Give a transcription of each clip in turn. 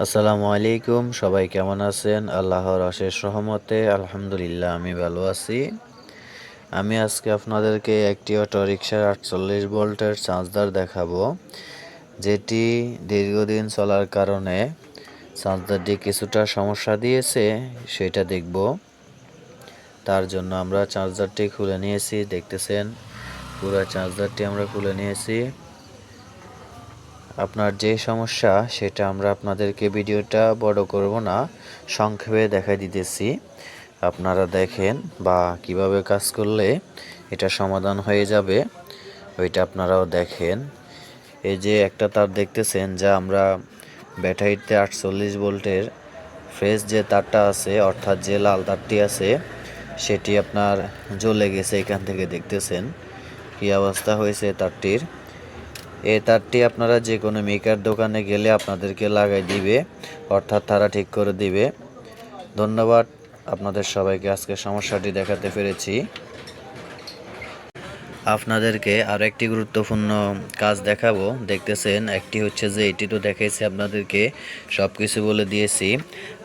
আসসালামু আলাইকুম, সবাই কেমন আছেন? আল্লাহর অশেষ রহমতে আলহামদুলিল্লাহ আমি ভালো আছি। আমি আজকে আপনাদেরকে একটি অটোরিকশার 48 ভোল্টের চার্জার দেখাবো, যেটি দীর্ঘদিন চলার কারণে চার্জারটি কিছুটা সমস্যা দিয়েছে, সেটা দেখব। তার জন্য আমরা চার্জারটি খুলে নিয়েছি, দেখতেছেন পুরো চার্জারটি আমরা খুলে নিয়েছি। আপনার যে সমস্যা সেটা আমরা আপনাদেরকে ভিডিওটা বড় করব না, সংক্ষেপে দেখাই দিতেছি। আপনারা দেখেন বা কিভাবে কাজ করলে এটা সমাধান হয়ে যাবে ওইটা আপনারাও দেখেন। এই যে একটা তার দেখতেছেন, যা আমরা ব্যাটারিতে 48 ভোল্টের ফ্রেশ যে তারটা আছে, অর্থাৎ যে লাল তারটি আছে, সেটি আপনার জ্বলে গেছে। এখান থেকে দেখতেছেন কি অবস্থা হয়েছে তারটির। এই তারটি আপনারা যে কোনো মেকার দোকানে গেলে আপনাদেরকে লাগাই দিবে, অর্থাৎ তারা ঠিক করে দিবে। ধন্যবাদ আপনাদের সবাইকে, আজকে সমস্যাটি দেখাতে পেরেছি। আপনাদেরকে আরও একটি গুরুত্বপূর্ণ কাজ দেখাবো, দেখতেছেন। একটি হচ্ছে যে এটি তো দেখাইছি আপনাদেরকে, সব কিছু বলে দিয়েছি।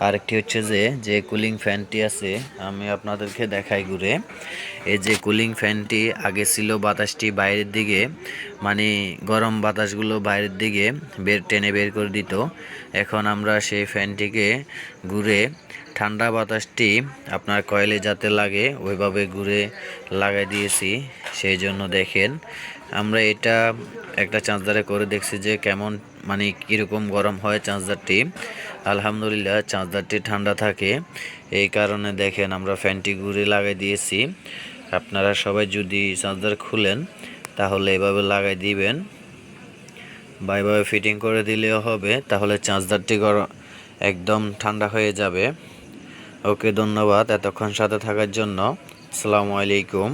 আরেকটি হচ্ছে যে যে কুলিং ফ্যানটি আছে, আমি আপনাদেরকে দেখাই ঘুরে। এই যে কুলিং ফ্যানটি আগে ছিল বাতাসটি বাইরের দিকে, মানে গরম বাতাসগুলো বাইরের দিকে টেনে বের করে দিত। এখন আমরা সেই ফ্যানটিকে ঘুরে ঠান্ডা বাতাসটি আপনার কয়েলে যাতে লাগে ওইভাবে ঘুরে লাগাই দিয়েছি। সেই জন্য দেখেন, আমরা এটা একটা চার্জারে করে দেখছি যে কেমন, মানে কীরকম গরম হয় চার্জারটি। আলহামদুলিল্লাহ চার্জারটি ঠান্ডা থাকে। এই কারণে দেখেন আমরা ফ্যানটি ঘুরে লাগাই দিয়েছি। আপনারা সবাই যদি চার্জার খুলেন তাহলে এভাবে লাগাই দিবেন বা এভাবে ফিটিং করে দিলেও হবে, তাহলে চার্জারটি একদম ঠান্ডা হয়ে যাবে। ওকে, ধন্যবাদ এতক্ষণ সাথে থাকার জন্য। আসসালামু আলাইকুম।